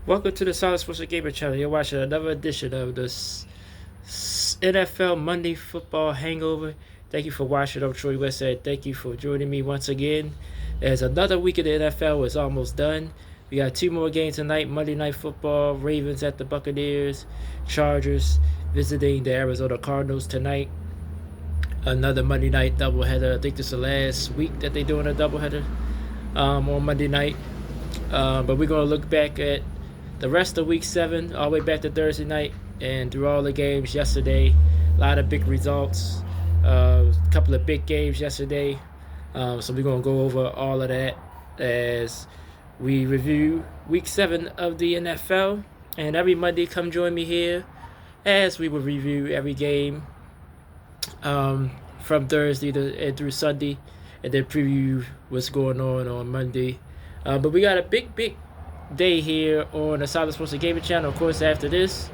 Welcome to the Solid Sports Gamer channel. You're watching another edition of the NFL Monday Football Hangover. Thank you for watching. I'm Troy Westhead. Thank you for joining me once again. As another week of the NFL is almost done. We got two more games tonight. Monday Night Football. Ravens at the Buccaneers. Chargers visiting the Arizona Cardinals tonight. Another Monday night doubleheader. I think this is the last week that they're doing a doubleheader on Monday night. But we're going to look back at the rest of week 7 all the way back to Thursday night and through all the games yesterday. A lot of big results, a couple of big games yesterday. So we're going to go over all of that as we review week 7 of the NFL. And every Monday, come join me here as we will review every game from Thursday and through Sunday, and then preview what's going on Monday. But we got a big day here on the Solid Sports Gaming channel. Of course, after this,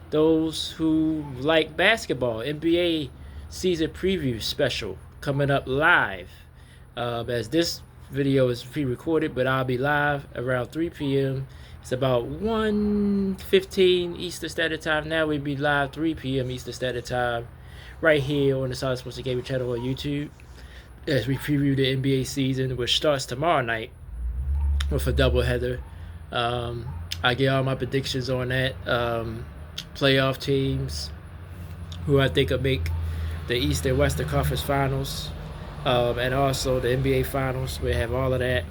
those who like basketball, NBA season preview special coming up live. As this video is pre-recorded, but I'll be live around 3 p.m. It's about 1:15 Eastern Standard Time. Now we'll be live 3 p.m. Eastern Standard Time right here on the Solid Sports Gaming channel on YouTube as we preview the NBA season, which starts tomorrow night with a doubleheader. I get all my predictions on that. Playoff teams, who I think will make the East and Western Conference Finals, and also the NBA Finals. We have all of that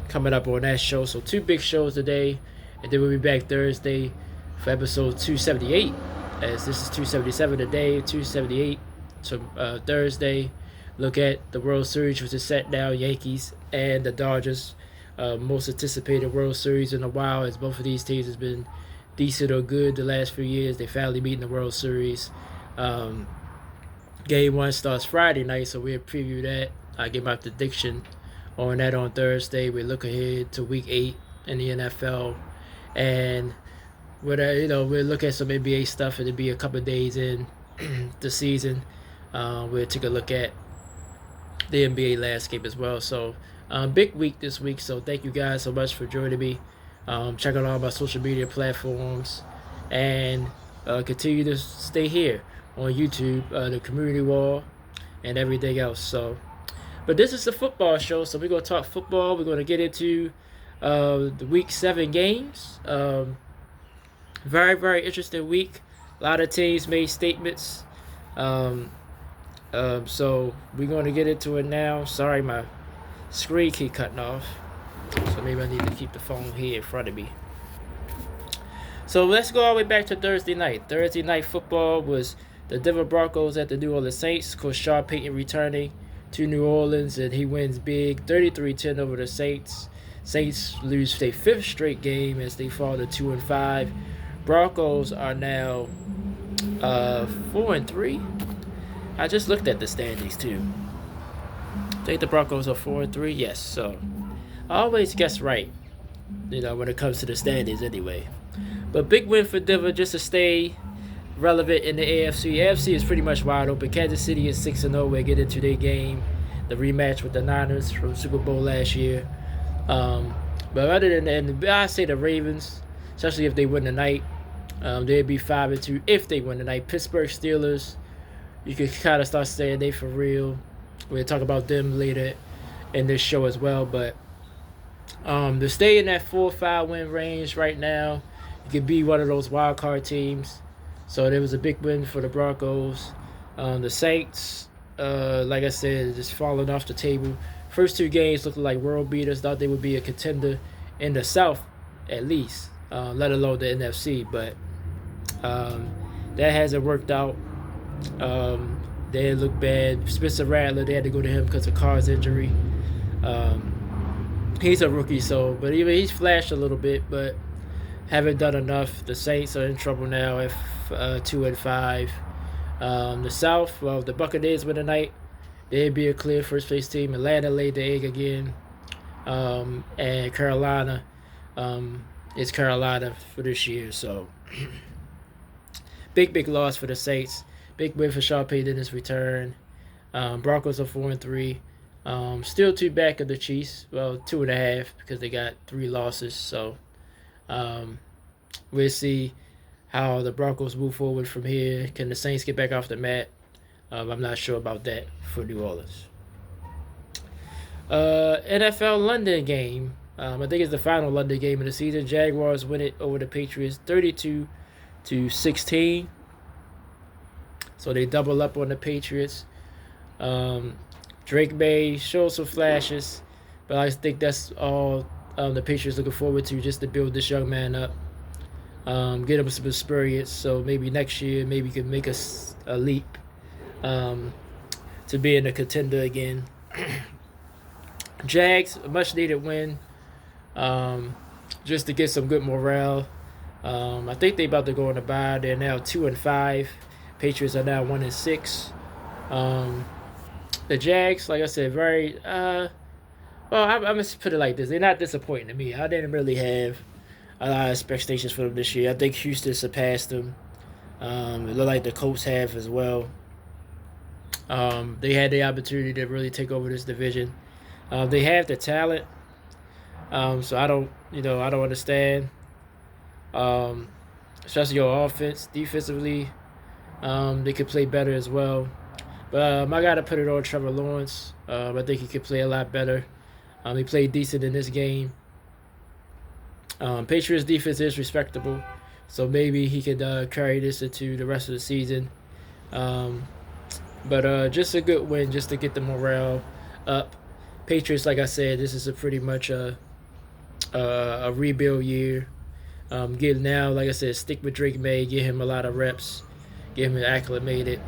coming up on that show. So 2 big shows today, and then we'll be back Thursday for episode 278, as this is 277 today, 278 to Thursday. Look at the World Series, which is set now, Yankees and the Dodgers. Most anticipated World Series in a while, as both of these teams has been decent or good the last few years. They finally meet in the World Series. Game 1 starts Friday night, so we'll preview that. I give my prediction on that on Thursday. We look ahead to Week 8 in the NFL, and we'll look at some NBA stuff. It'll be a couple of days in the season. We'll take a look at the NBA landscape as well. So big week this week, so thank you guys so much for joining me. Check out all my social media platforms, and continue to stay here on YouTube, the community wall, and everything else. So, but this is the football show, so we're going to talk football. We're going to get into the week 7 games. Very interesting week. A lot of teams made statements. So we're going to get into it now. Sorry, my screen keep cutting off, so maybe I need to keep the phone here in front of me. So let's go all the way back to Thursday night. Thursday night football was the Denver Broncos at the New Orleans Saints. Of course, Sean Payton returning to New Orleans, and he wins big, 33-10 over the Saints. Saints lose their 5th straight game as they fall to 2-5. Broncos are now 4-3. I just looked at the standings too. I think the Broncos are 4-3. Yes, so I always guess right, when it comes to the standings anyway. But big win for Denver just to stay relevant in the AFC. AFC is pretty much wide open. Kansas City is 6-0. We'll get into their game, the rematch with the Niners from Super Bowl last year. But other than that, I say the Ravens, especially if they win tonight, they'd be 5-2 if they win tonight. Pittsburgh Steelers, you can kind of start saying they for real. We'll talk about them later in this show as well. But to stay in that 4-5 win range right now, you could be one of those wild card teams. So there was a big win for the Broncos. The Saints, like I said, just falling off the table. First 2 games looked like world beaters. Thought they would be a contender in the South at least, let alone the NFC. But that hasn't worked out. They look bad. Spencer Rattler, they had to go to him because of Carr's injury. He's a rookie, but even he's flashed a little bit, but haven't done enough. The Saints are in trouble now at 2-5. The South, well, the Buccaneers win tonight. They'd be a clear first place team. Atlanta laid the egg again, and Carolina is Carolina for this year. So big loss for the Saints. Big win for Sean Payton in his return. Broncos are 4-3. Still two back of the Chiefs. Well, 2.5 because they got 3 losses. So um, we'll see how the Broncos move forward from here. Can the Saints get back off the mat? I'm not sure about that for New Orleans. NFL London game. I think it's the final London game of the season. Jaguars win it over the Patriots 32-16. So they double up on the Patriots. Drake May showed some flashes, but I think that's all the Patriots looking forward to, just to build this young man up, get him some experience. So maybe next year, maybe he can make us a leap to being a contender again. Jags, a much needed win, just to get some good morale. I think they about to go on a bye. They're now 2-5. Patriots are now 1-6. The Jags, like I said, very well. I'm gonna put it like this: they're not disappointing to me. I didn't really have a lot of expectations for them this year. I think Houston surpassed them. It looked like the Colts have as well. They had the opportunity to really take over this division. They have the talent, so I don't understand. Especially your offense, defensively, they could play better as well. But I gotta put it on Trevor Lawrence. I think he could play a lot better. He played decent in this game. Patriots defense is respectable, so maybe he could carry this into the rest of the season. But just a good win, just to get the morale up. Patriots, like I said, this is a pretty much a rebuild year. Get now, like I said, stick with Drake May, get him a lot of reps, get him acclimated,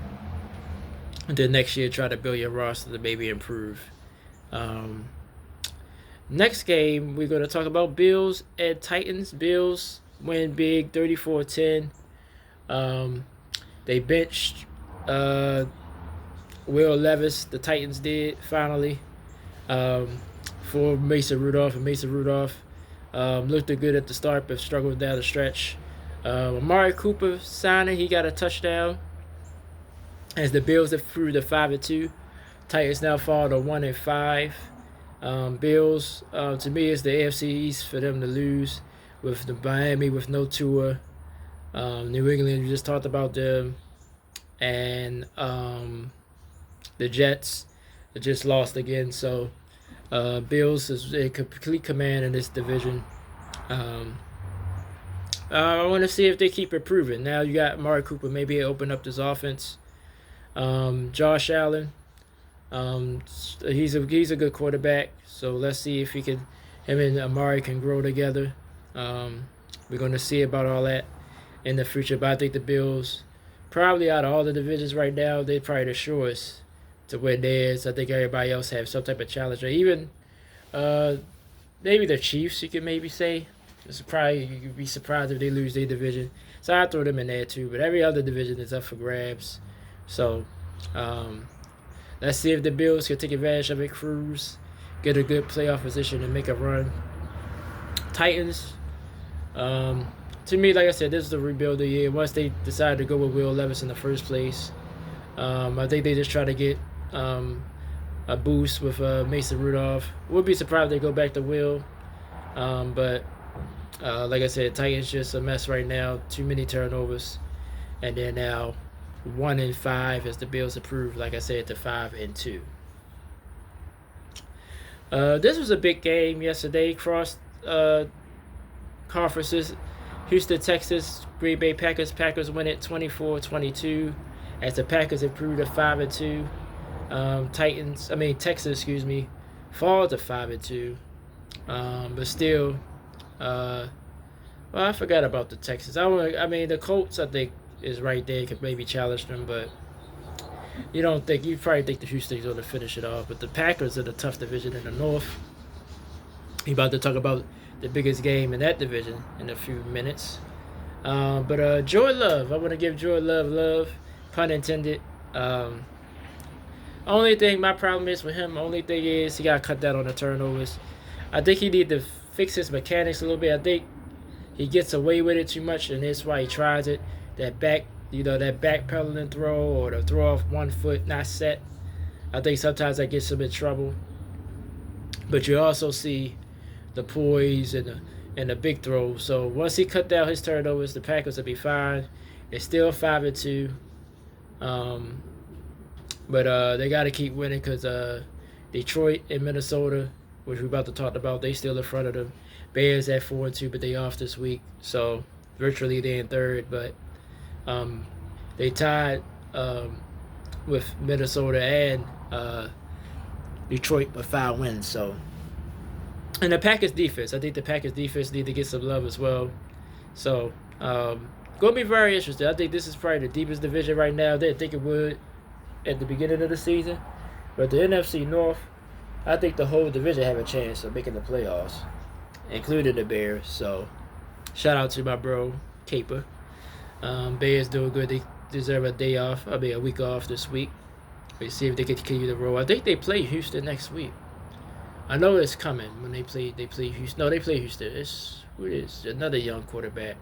and then next year try to build your roster to maybe improve. Next game, we're going to talk about Bills and Titans. Bills win big, 34-10. They benched Will Levis, the Titans did, finally, for Mason Rudolph. And Mason Rudolph looked good at the start, but struggled down the stretch. Amari Cooper signing, he got a touchdown. As the Bills improved to 5-2, Titans now fall to 1-5. Bills, to me, it's the AFC East for them to lose, with the Miami with no Tua. New England, we just talked about them, and the Jets just lost again. So Bills is a complete command in this division. I want to see if they keep improving. Now you got Amari Cooper, maybe open up this offense. Josh Allen, he's a good quarterback, so let's see if him and Amari can grow together. We're going to see about all that in the future, but I think the Bills, probably out of all the divisions right now, they're probably the surest to win theirs. I think everybody else has some type of challenge, or even maybe the Chiefs, you could maybe say. You could be surprised if they lose their division, so I throw them in there too, but every other division is up for grabs. So let's see if the Bills can take advantage of it, cruise, get a good playoff position, and make a run. Titans, to me, like I said, this is the rebuild of the year. Once they decided to go with Will Levis in the first place, I think they just try to get a boost with Mason Rudolph. Would be surprised if they go back to Will, but like I said, Titans just a mess right now. Too many turnovers, and they're now 1-5 as the Bills improved, like I said, to 5-2. This was a big game yesterday. Cross conferences. Houston, Texas, Green Bay Packers. Packers win it 24-22 as the Packers improved to 5-2. Texas, fall to 5-2. But still, well, I forgot about the Texans. The Colts, I think, is right there, could maybe challenge them, but you probably think the Houston's going to finish it off. But the Packers are the tough division in the North. We're about to talk about the biggest game in that division in a few minutes. But Jordan Love, I want to give Jordan love, pun intended. My problem is with him, he got to cut down on the turnovers. I think he need to fix his mechanics a little bit. I think he gets away with it too much, and that's why he tries it. That backpedaling throw, or the throw off one foot not set. I think sometimes that gets him in trouble. But you also see the poise and the big throws. So once he cut down his turnovers, the Packers will be fine. It's still 5-2. Um, but they got to keep winning because Detroit and Minnesota, which we're about to talk about, they still in front of them. Bears at 4-2, but they off this week, so virtually they in third. But they tied with Minnesota and Detroit with 5 wins. So, and the Packers defense, I think the Packers defense need to get some love as well. So, gonna be very interesting. I think this is probably the deepest division right now. They didn't think it would at the beginning of the season, but the NFC North, I think the whole division have a chance of making the playoffs, including the Bears. So, shout out to my bro Caper. Bears doing good. They deserve a day off. I mean, a week off this week. We see if they can continue to roll. I think they play Houston next week. I know it's coming when they play Houston. No, they play Houston. Who is another young quarterback?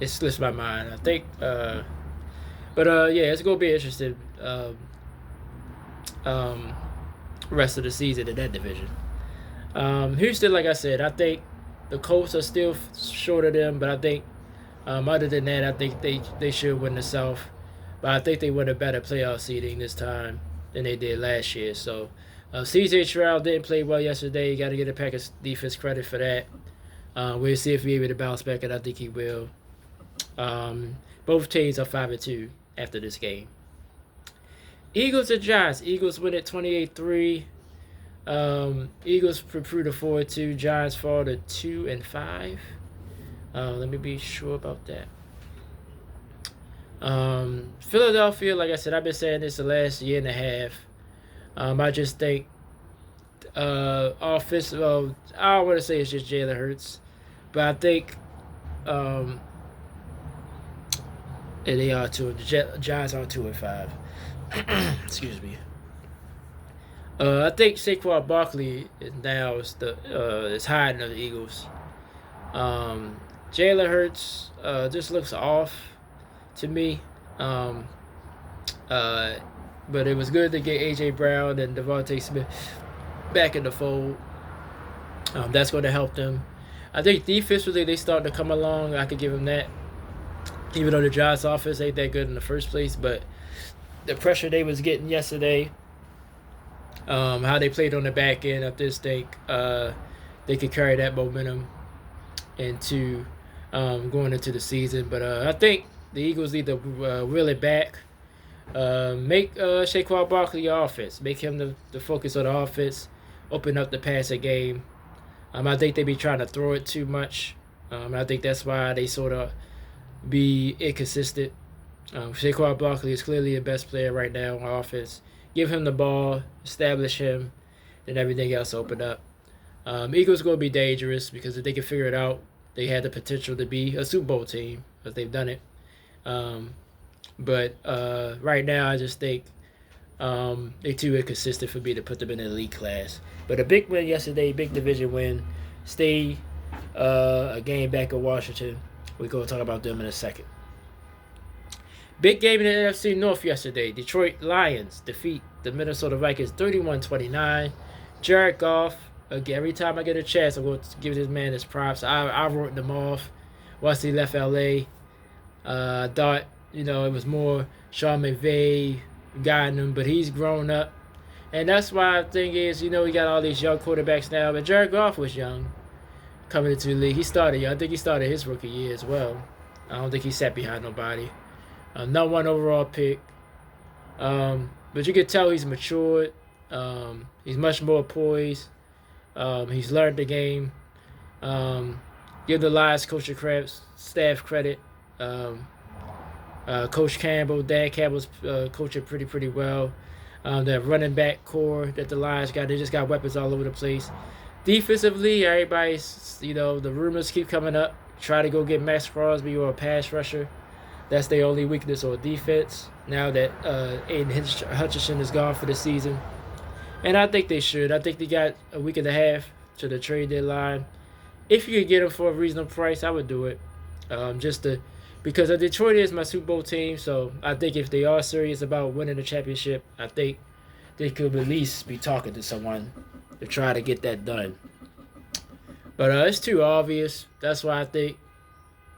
It slips my mind. I think. Yeah, it's gonna be interesting. Rest of the season in that division. Houston, like I said, I think the Colts are still short of them, but I think other than that, I think they should win the South. But I think they win a better playoff seeding this time than they did last year. So C.J. Stroud didn't play well yesterday. You got to give the Packers defense credit for that. We'll see if he's able to bounce back, and I think he will. Both teams are 5-2 after this game. Eagles and Giants. Eagles win at 28-3. Eagles improve to 4-2. Giants fall to 2-5. Let me be sure about that. Philadelphia, like I said, I've been saying this the last year and a half. I just think offensive. Well, I don't want to say it's just Jalen Hurts, but I think and they are two. The Giants are 2-5. Excuse me. I think Saquon Barkley now is hiding of the Eagles. Jalen Hurts just looks off to me. But it was good to get A.J. Brown and Devontae Smith back in the fold. That's going to help them. I think defensively they starting to come along. I could give them that. Even though the Giants' offense ain't that good in the first place, but the pressure they was getting yesterday, how they played on the back end, I just think they could carry that momentum into going into the season. But I think the Eagles need to reel it back. Make Saquon Barkley your offense. Make him the focus of the offense. Open up the passing game. I think they be trying to throw it too much. I think that's why they sort of be inconsistent. Saquon Barkley is clearly the best player right now on offense. Give him the ball, establish him, then everything else open up. Eagles going to be dangerous because if they can figure it out, they had the potential to be a Super Bowl team because they've done it. But right now, I just think they're too inconsistent for me to put them in the elite class. But a big win yesterday, big division win. Stay a game back in Washington. We're going to talk about them in a second. Big game in the NFC North yesterday. Detroit Lions defeat the Minnesota Vikings 31-29. Jared Goff, again, every time I get a chance, I'm going to give this man his props. I wrote them off once he left L.A. I thought, it was more Sean McVay guiding him, but he's grown up. And that's why the thing is, we got all these young quarterbacks now, but Jared Goff was young coming into the league. I think he started his rookie year as well. I don't think he sat behind nobody. Not one overall pick. But you can tell he's matured. He's much more poised. He's learned the game. Give the Lions coaching staff credit. Coach Campbell, Dan Campbell's coaching pretty well. The running back core that the Lions got, they just got weapons all over the place. Defensively, everybody's, the rumors keep coming up. Try to go get Max Crosby or a pass rusher. That's their only weakness on defense now that Aiden Hutchinson is gone for the season. And I think they should. I think they got a week and a half to the trade deadline. If you could get him for a reasonable price, I would do it. Just to because Detroit is my Super Bowl team. So I think if they are serious about winning the championship, I think they could at least be talking to someone to try to get that done. But it's too obvious. That's why I think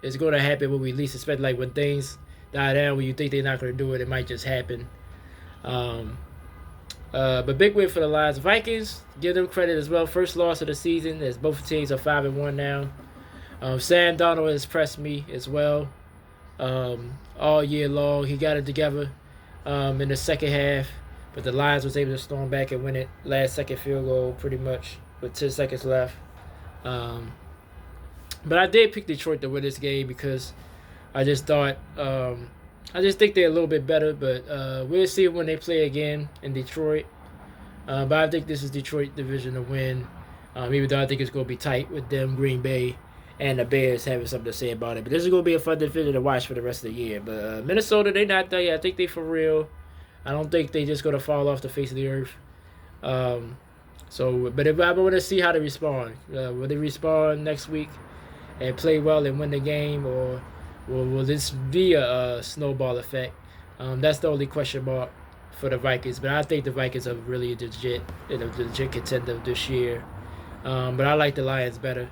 it's going to happen when we least expect. Like when things die down, when you think they're not going to do it, it might just happen. But big win for the Lions. Vikings, give them credit as well. First loss of the season, as both teams are 5-1 now. Sam Darnold has impressed me as well all year long. He got it together in the second half, but the Lions was able to storm back and win it. Last second field goal, pretty much with 10 seconds left. But I did pick Detroit to win this game because I just thought I just think they're a little bit better, but we'll see when they play again in Detroit. But I think this is Detroit division to win, even though I think it's going to be tight with them, Green Bay, and the Bears having something to say about it. But this is going to be a fun division to watch for the rest of the year. But Minnesota, they're not there yet. I think they for real. I don't think they're just going to fall off the face of the earth. But I want to see how they respond. Will they respond next week and play well and win the game, or will this be a snowball effect? That's the only question mark for the Vikings. But I think the Vikings are really legit contender this year. But I like the Lions better.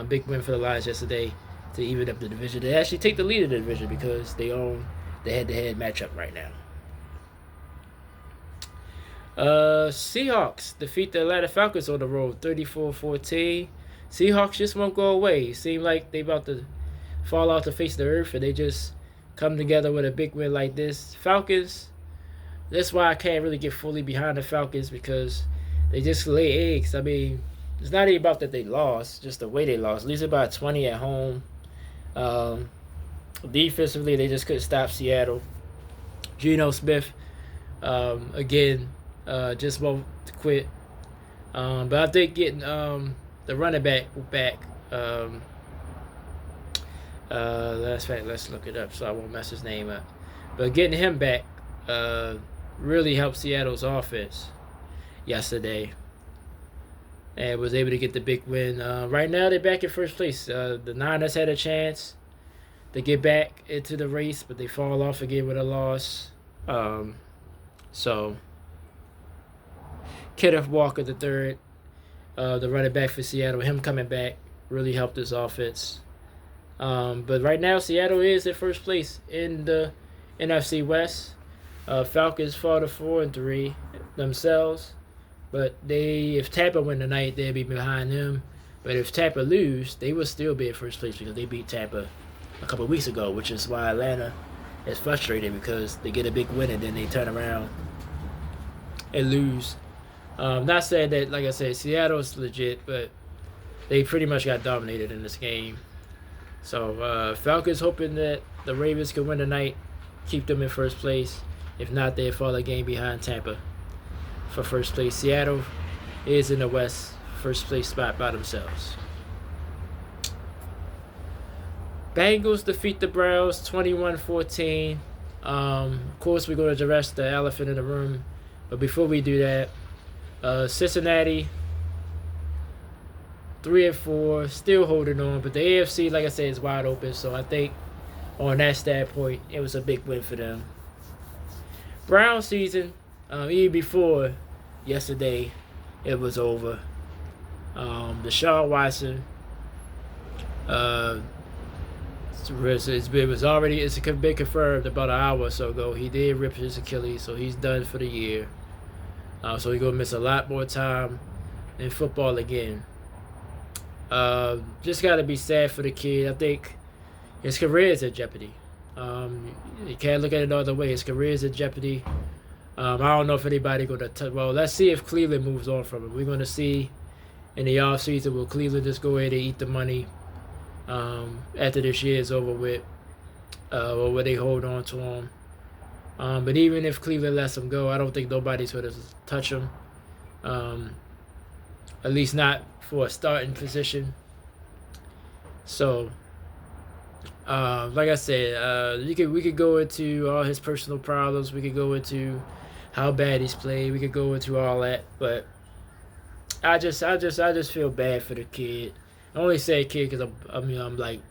Big win for the Lions yesterday to even up the division. They actually take the lead of the division because they own the head-to-head matchup right now. Seahawks defeat the Atlanta Falcons on the road, 34-14. Seahawks just won't go away. Seem like they about to fall off the face of the earth, and they just come together with a big win like this. Falcons, that's why I can't really get fully behind the Falcons, because they just lay eggs. I mean, it's not even about that they lost, just the way they lost. Losing by 20 at home. Defensively, they just couldn't stop Seattle. Geno Smith, again, just won't quit. But I think getting the running back let's look it up so I won't mess his name up. But getting him back really helped Seattle's offense yesterday, and was able to get the big win. Right now they're back in first place. The Niners had a chance to get back into the race, but they fall off again with a loss. So Kenneth Walker the third, the running back for Seattle, him coming back really helped his offense. But right now Seattle is in first place in the NFC West. Falcons fall to 4-3 themselves, but if Tampa win tonight, they'll be behind them. But if Tampa lose, they will still be in first place because they beat Tampa a couple of weeks ago, which is why Atlanta is frustrated, because they get a big win and then they turn around and lose. Not saying that, like I said, Seattle's legit, but they pretty much got dominated in this game. So Falcons hoping that the Ravens can win tonight, keep them in first place. If not, they'll fall a game behind Tampa for first place. Seattle is in the West, first place spot by themselves. Bengals defeat the Browns 21-14. Of course, we're going to address the elephant in the room. But before we do that, Cincinnati 3-4, still holding on. But the AFC, like I said, is wide open. So I think on that standpoint, it was a big win for them. Brown season, even before yesterday, it was over. Deshaun Watson, it's been confirmed about an hour or so ago. He did rip his Achilles, so he's done for the year. So he's gonna miss a lot more time in football again. Just gotta be sad for the kid. I think his career is in jeopardy. You can't look at it no other way. His career is in jeopardy. I don't know if anybody gonna well, let's see if Cleveland moves on from it. We're gonna see in the offseason, will Cleveland just go ahead and eat the money after this year is over with, or will they hold on to him? But even if Cleveland lets him go, I don't think nobody's going to touch him. At least not for a starting position. So, like I said, we could go into all his personal problems. We could go into how bad he's played. We could go into all that. But I just feel bad for the kid. I only say kid because I'm like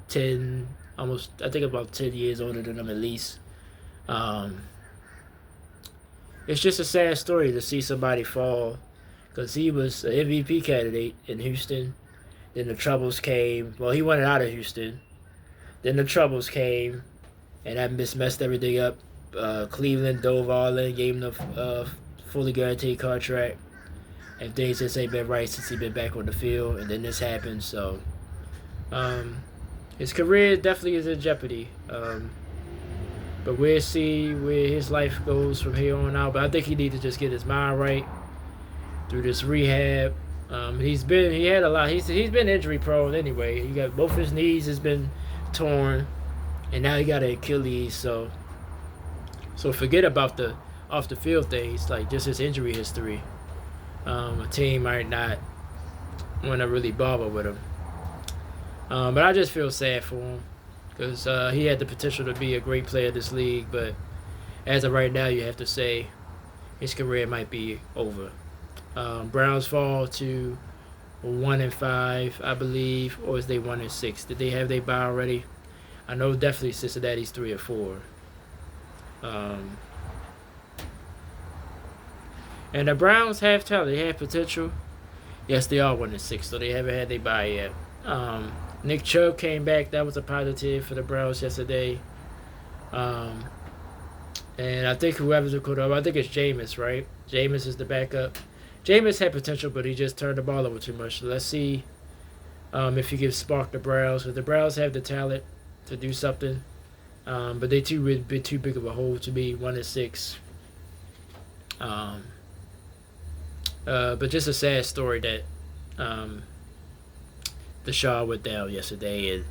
10, almost, I think about 10 years older than him at least. Um, it's just a sad story to see somebody fall because he was an MVP candidate in Houston. Then the troubles came. Well, he wanted out of Houston. Then the troubles came, and that messed everything up. Cleveland dove all in, gave him the fully guaranteed contract, and things just ain't been right since he been back on the field. And then this happened, so his career definitely is in jeopardy. But we'll see where his life goes from here on out. But I think he needs to just get his mind right through this rehab. He had a lot. He's been injury prone anyway. He got both his knees has been torn, and now he got an Achilles. So forget about the off the field things, like just his injury history. A team might not want to really bother with him. But I just feel sad for him because he had the potential to be a great player in this league. But as of right now, you have to say his career might be over. Browns fall to 1-5, I believe, or is they 1-6? Did they have their bye already? I know definitely Cincinnati's 3-4. And the Browns have talent. They have potential. Yes, they are 1-6, so they haven't had their bye yet. Nick Chubb came back. That was a positive for the Browns yesterday. And I think whoever's the quarterback, I think it's Jameis, right? Jameis is the backup. Jameis had potential, but he just turned the ball over too much. So let's see if he can spark the Browns. Because the Browns have the talent to do something. But they too big of a hole to be 1-6. But just a sad story that the Shaw went down yesterday. And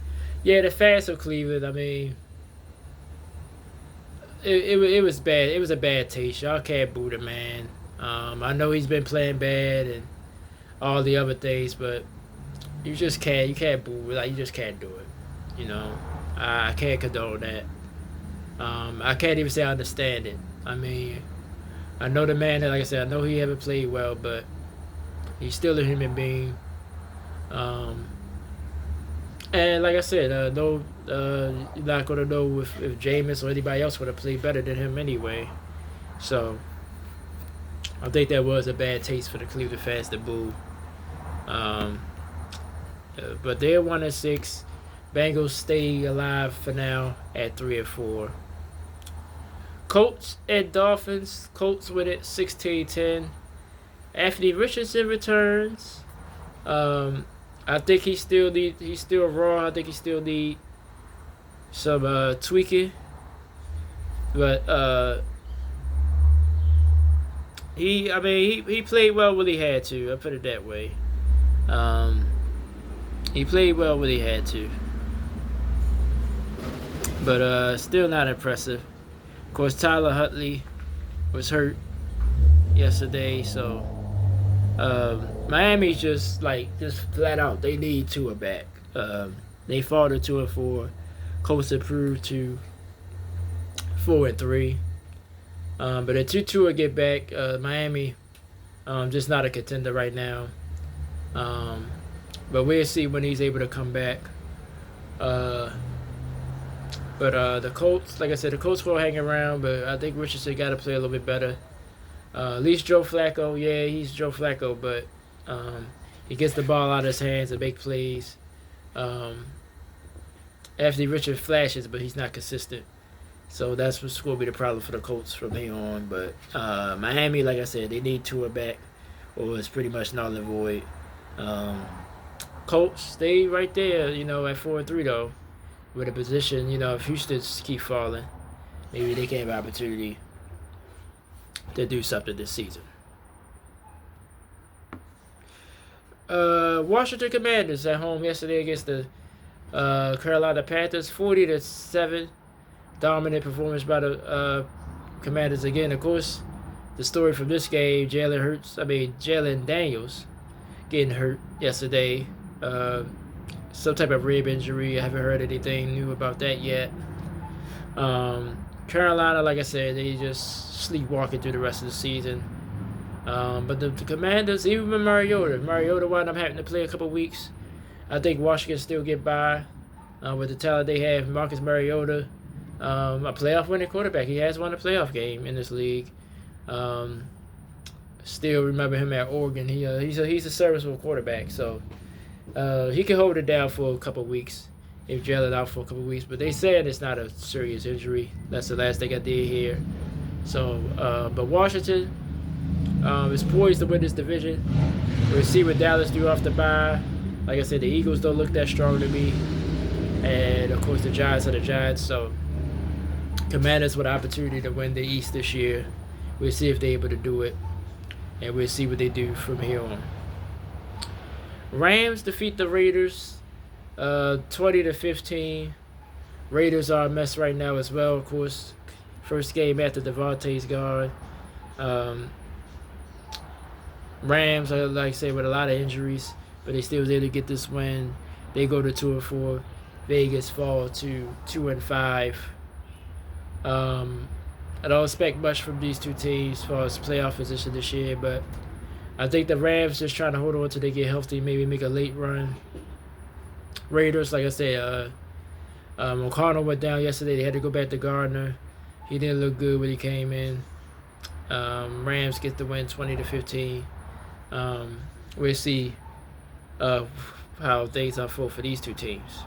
yeah, the fans of Cleveland, I mean, it was bad. It was a bad taste. Y'all can't boo the man. I know he's been playing bad and all the other things, but you just can't. You can't boo. Like, you just can't do it. You know, I can't condone that. I can't even say I understand it. I mean, I know the man. Like I said, I know he haven't played well, but he's still a human being. And like I said, you're not gonna know if Jameis or anybody else would have played better than him anyway. So I think that was a bad taste for the Cleveland fans to boo. But they're 1-6. Bengals stay alive for now at 3-4. Colts and Dolphins. Colts win it 16-10. Anthony Richardson returns. I think he's still raw. I think he still need some tweaking. But he played well when he had to. I'll put it that way. He played well when he had to. But still not impressive. Of course, Tyler Huntley was hurt yesterday, so Miami's just flat out. They need Tua back. They fall to 2-4. Colts improved to 4-3. But until Tua get back, Miami just not a contender right now. But we'll see when he's able to come back. But the Colts, like I said, the Colts will hang around, but I think Richardson got to play a little bit better. At least Joe Flacco, yeah, he's Joe Flacco, but he gets the ball out of his hands and make plays. Anthony Richardson flashes, but he's not consistent. So that's what's going to be the problem for the Colts from here on. But Miami, like I said, they need Tua back, or it's pretty much null and void. Colts stay right there, at 4-3 though. With a position, if Houston keep falling, maybe they can have an opportunity to do something this season. Washington Commanders at home yesterday against the Carolina Panthers, 40-7. Dominant performance by the Commanders again. Of course, the story from this game, Jalen Daniels getting hurt yesterday. Some type of rib injury. I haven't heard anything new about that yet. Carolina, like I said, they just sleepwalking through the rest of the season. But the Commanders, even with Mariota wound up having to play a couple weeks. I think Washington still get by. with the talent they have. Marcus Mariota, a playoff winning quarterback. He has won a playoff game in this league. Still remember him at Oregon. He's a serviceable quarterback, so he can hold it down for a couple weeks if Jalen out for a couple weeks. But they said it's not a serious injury. That's the last thing I did hear. So, but Washington is poised to win this division. We'll see what Dallas do off the bye. Like I said, the Eagles don't look that strong to me, and of course the Giants are the Giants. So, Commanders with an opportunity to win the East this year. We'll see if they're able to do it, and we'll see what they do from here on. Rams defeat the Raiders 20-15. Raiders are a mess right now as well, of course. First game after Devontae's gone. Rams, like I said, with a lot of injuries, but they still was able to get this win. They go to 2-4. Vegas fall to 2-5. I don't expect much from these two teams as far as playoff position this year, but I think the Rams just trying to hold on till they get healthy, maybe make a late run. Raiders, like I said, O'Connell went down yesterday. They had to go back to Gardner. He didn't look good when he came in. Rams get the win 20-15. We'll see how things unfold for these two teams.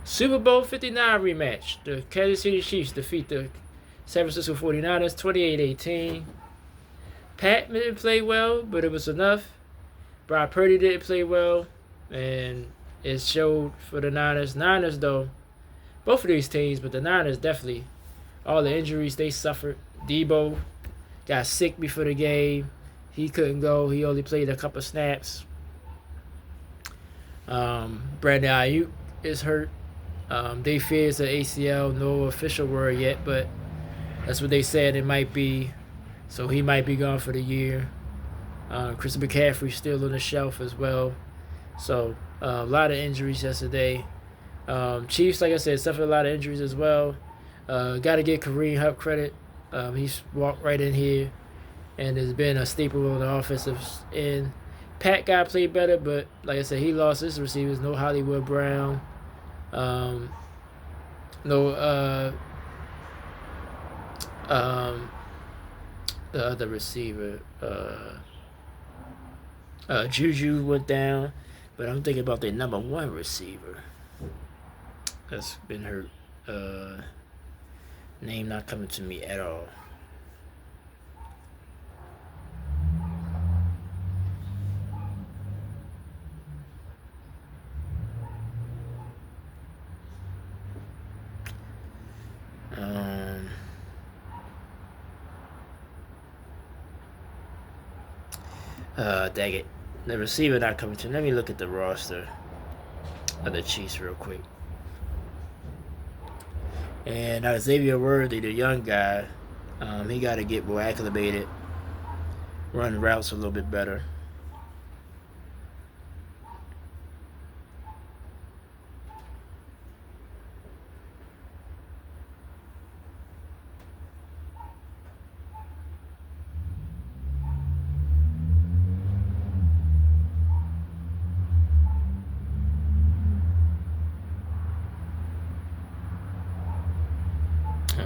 Super Bowl 59 rematch. The Kansas City Chiefs defeat the San Francisco 49ers 28-18. Pat didn't play well, but it was enough. Brock Purdy didn't play well, and it showed for the Niners. Niners, though, both of these teams, but the Niners definitely, all the injuries they suffered. Debo got sick before the game. He couldn't go. He only played a couple snaps. Brandon Ayuk is hurt. They fear it's an ACL. No official word yet, but that's what they said it might be. So he might be gone for the year. Chris McCaffrey's still on the shelf as well. So a lot of injuries yesterday. Chiefs, like I said, suffered a lot of injuries as well. Got to give Kareem Hunt credit. He's walked right in here and has been a staple on the offensive end. Pat got played better, but like I said, he lost his receivers. No Hollywood Brown. The other receiver, Juju went down, but I'm thinking about their number one receiver that's been hurt. Name not coming to me at all. Dang it. The receiver not coming to. Let me look at the roster of the Chiefs real quick. And Xavier Worthy, the young guy, he got to get more acclimated, run routes a little bit better.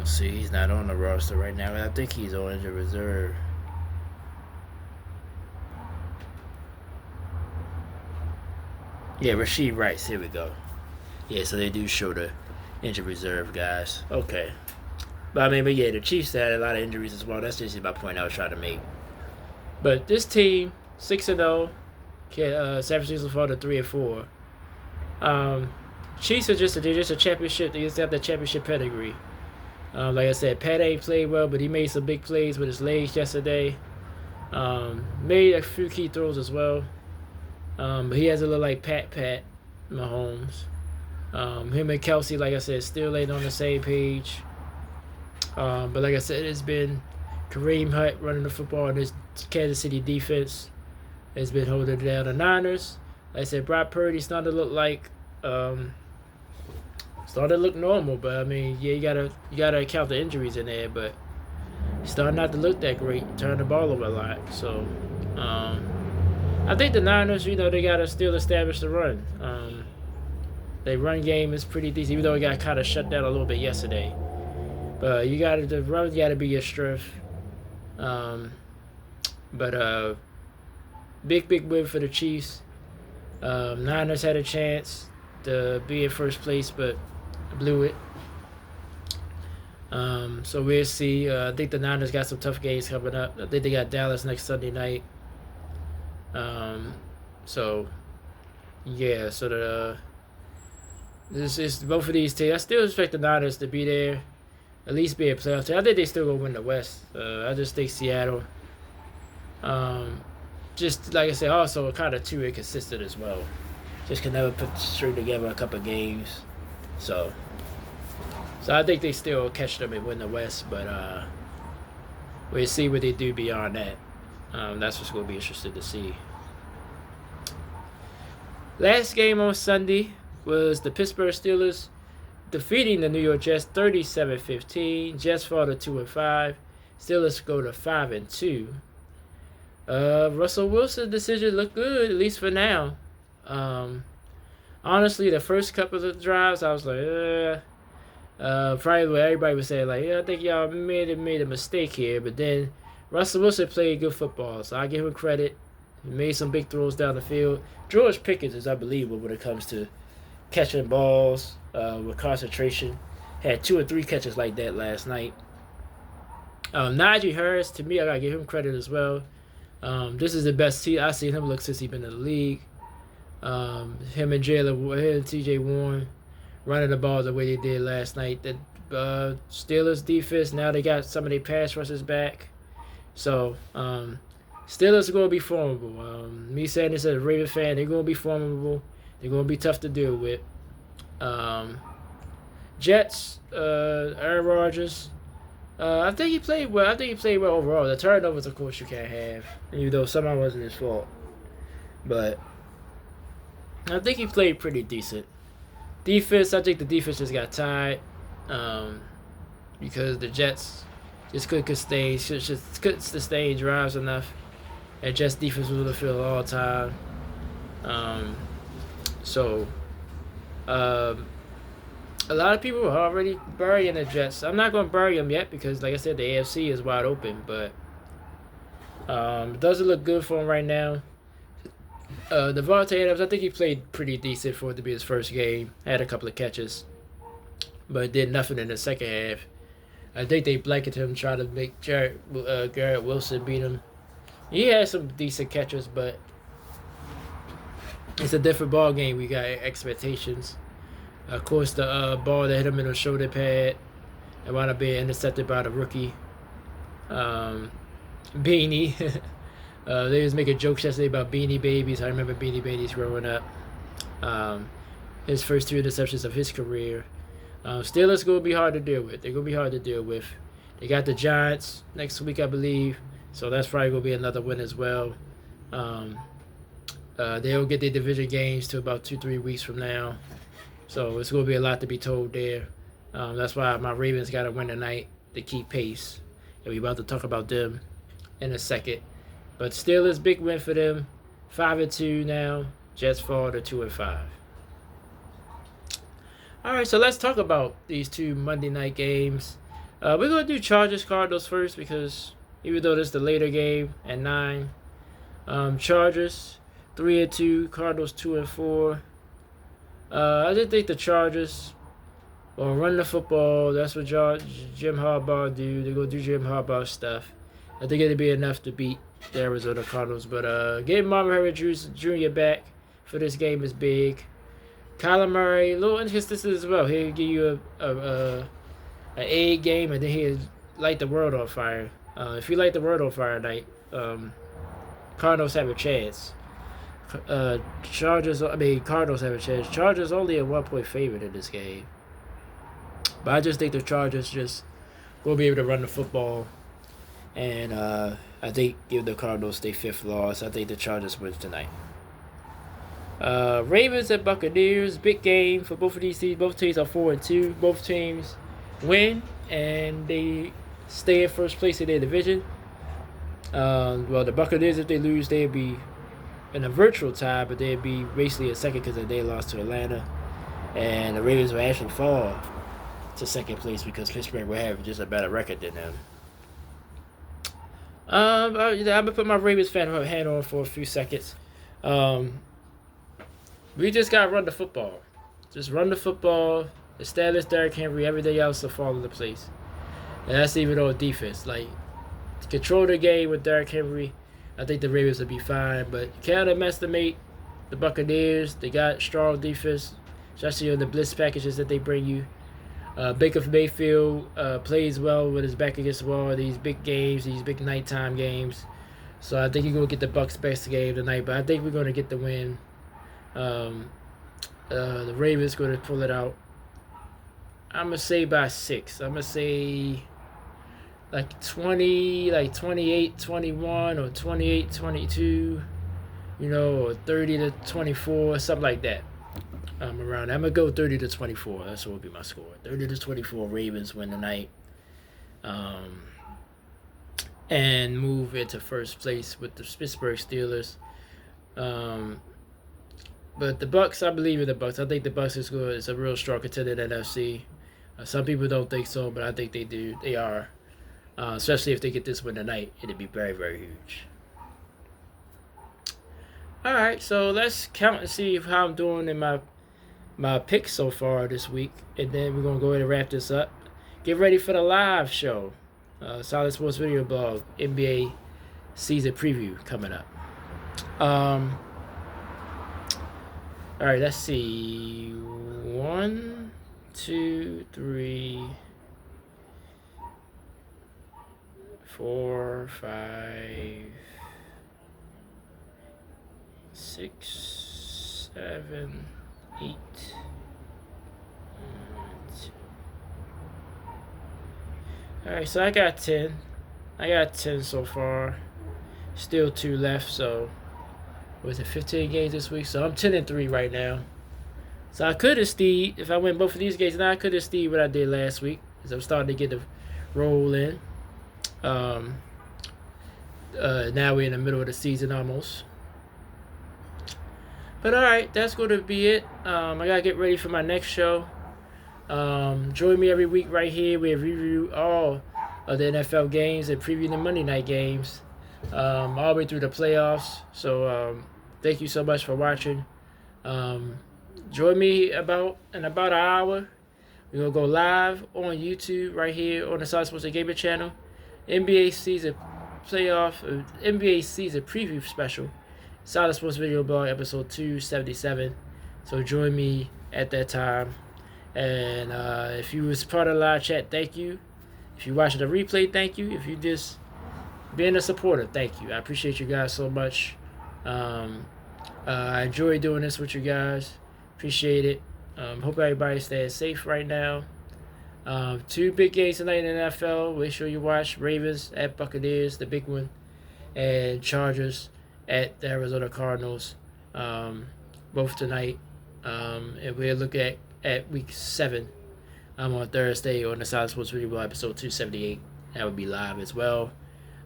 See, he's not on the roster right now. I think he's on injured reserve. Yeah, Rasheed Rice. Here we go. Yeah, so they do show the injured reserve guys. Okay. But yeah, the Chiefs had a lot of injuries as well. That's just my point I was trying to make. But this team, 6-0. San Francisco fall to 3-4. Chiefs are just a championship. They just have the championship pedigree. Like I said, Pat ain't played well, but he made some big plays with his legs yesterday. Made a few key throws as well. But he has a little like Pat Mahomes. Him and Kelsey, like I said, still ain't on the same page. But like I said, it's been Kareem Hunt running the football, and this Kansas City defense has been holding down the Niners. Like I said, Brock Purdy starting to look like started to look normal, but yeah, you gotta account the injuries in there, but he's starting not to look that great, turn the ball over a lot. So I think the Niners, they gotta still establish the run. Their run game is pretty decent, even though it got kind of shut down a little bit yesterday. But the run got to be your strength. But big win for the Chiefs. Niners had a chance to be in first place, but blew it. So we'll see. I think the Niners got some tough games coming up. I think they got Dallas next Sunday night. So yeah, this is both of these teams. I still expect the Niners to be there, at least be a playoff team. I think they still gonna win the West. I just think Seattle. Just like I said, also kind of too inconsistent as well. Just can never put string together a couple games. So I think they still catch them and win the West, but we'll see what they do beyond that. That's what's going to be interesting to see. Last game on Sunday was the Pittsburgh Steelers defeating the New York Jets 37-15. Jets fall to 2-5. Steelers go to 5-2. Russell Wilson's decision looked good, at least for now. Honestly, the first couple of drives, I was like, probably what everybody was saying, like, yeah, I think y'all made a mistake here. But then Russell Wilson played good football, so I give him credit. He made some big throws down the field. George Pickens is unbelievable when it comes to catching balls with concentration. Had 2 or 3 catches like that last night. Najee Harris, to me, I gotta give him credit as well. This is the best I've seen him look since he's been in the league. Him and TJ Warren running the ball the way they did last night. The Steelers defense, now they got some of their pass rushers back. So Steelers are going to be formidable. Me saying this as a Raven fan, they're going to be formidable. They're going to be tough to deal with. Jets, Aaron Rodgers. I think he played well. I think he played well overall. The turnovers, of course, you can't have, even though somehow wasn't his fault. But I think he played pretty decent. Defense, I think the defense just got tired because the Jets just couldn't sustain drives enough. And Jets defense was on the field all the time. A lot of people are already burying the Jets. I'm not going to bury them yet because, like I said, the AFC is wide open. But it doesn't look good for him right now. Devontae Adams, I think he played pretty decent for it to be his first game. Had a couple of catches, but did nothing in the second half. I think they blanketed him, trying to make Garrett Wilson beat him. He had some decent catches, but it's a different ball game. We got expectations. Of course, the ball that hit him in the shoulder pad and wound up being intercepted by the rookie Beanie. They was making jokes yesterday about Beanie Babies. I remember Beanie Babies growing up. His first 2 interceptions of his career. Steelers going to be hard to deal with. They're going to be hard to deal with. They got the Giants next week, I believe. So that's probably going to be another win as well. They'll get their division games to about 2-3 weeks from now. So it's going to be a lot to be told there. That's why my Ravens got to win tonight to keep pace. And we're about to talk about them in a second. But Steelers, big win for them. 5-2 now. Jets fall to 2-5. All right, so let's talk about these 2 Monday night games. We're going to do Chargers Cardinals first because even though this is the later game at 9, Chargers 3-2, Cardinals 2-4. I just think the Chargers will run the football. That's what Jim Harbaugh do. They're going to do Jim Harbaugh stuff. I think it'll be enough to beat the Arizona Cardinals. But getting Marvin Harris Jr. back for this game is big. Kyler Murray, a little inconsistent as well. He'll give you an A game, and then he'll light the world on fire. If you light the world on fire tonight, Cardinals have a chance. Cardinals have a chance. Chargers only a 1-point favorite in this game. But I just think the Chargers just will be able to run the football. And I think give the Cardinals their 5th loss. I think the Chargers win tonight. Ravens and Buccaneers, big game for both of these teams. Both teams are 4-2. Both teams win and they stay in first place in their division. The Buccaneers, if they lose, they'd be in a virtual tie, but they'd be basically a second because they lost to Atlanta. and the Ravens will actually fall to second place because Pittsburgh will have just a better record than them. I'm gonna put my Ravens fan hat on for a few seconds. We just gotta run the football. Just run the football, establish Derrick Henry, everything else will fall into place. And that's even on defense. Like, to control the game with Derrick Henry, I think the Ravens will be fine. But you can't underestimate the Buccaneers. They got strong defense, especially on the blitz packages that they bring you. Baker Mayfield plays well with his back against the wall. These big games, these big nighttime games. So I think he's gonna get the Bucs' best game tonight. But I think we're gonna get the win. The Ravens gonna pull it out. I'm gonna say by 6. I'm gonna say like 20, like 28-21 or 28-22. You know, or 30-24, something like that. Around. I'm gonna go 30-24. That's what will be my score. 30-24. Ravens win tonight, and move into first place with the Pittsburgh Steelers. But the Bucs, I believe in the Bucs. I think the Bucs is good. It's a real strong contender in the NFC. Some people don't think so, but I think they do. They are, especially if they get this win tonight. It'd be very, very huge. All right, so let's count and see how I'm doing in my picks so far this week, and then we're gonna go ahead and wrap this up. Get ready for the live show, Solid Sports Video Blog NBA season preview coming up. All right, let's see. 1, 2, 3, 4, 5, 6, 7, 8. Alright, so I got 10. I got 10 so far. Still 2 left, so was it 15 games this week? So I'm 10-3 right now. So I could have stayed if I win both of these games. Now I could have stayed what I did last week, because I'm starting to get the roll in. Now we're in the middle of the season almost. But alright, that's going to be it. I got to get ready for my next show. Join me every week right here. We review all of the NFL games and preview the Monday night games all the way through the playoffs. So thank you so much for watching. Join me in about an hour. We're going to go live on YouTube right here on the Solid Sports Gaming channel. NBA season preview special. Solid Sports Video Blog episode 277. So join me at that time. And if you was part of the live chat, thank you. If you're watching the replay, thank you. If you just being a supporter, thank you. I appreciate you guys so much. I enjoy doing this with you guys. Appreciate it. Hope everybody stays safe right now. 2 big games tonight in the NFL. Make sure you watch Ravens at Buccaneers, the big one, and Chargers at the Arizona Cardinals, both tonight. And we'll look at week 7 on Thursday on the Solid Sports Video Blog episode 278. That would be live as well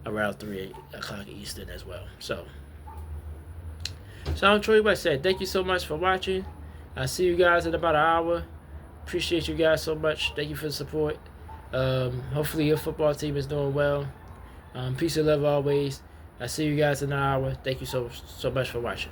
around 3 o'clock Eastern as well. So I'm Troy West said, thank you so much for watching. I'll see you guys in about an hour. Appreciate you guys so much. Thank you for the support. Hopefully your football team is doing well. Peace and love always. I'll see you guys in an hour. Thank you so much for watching.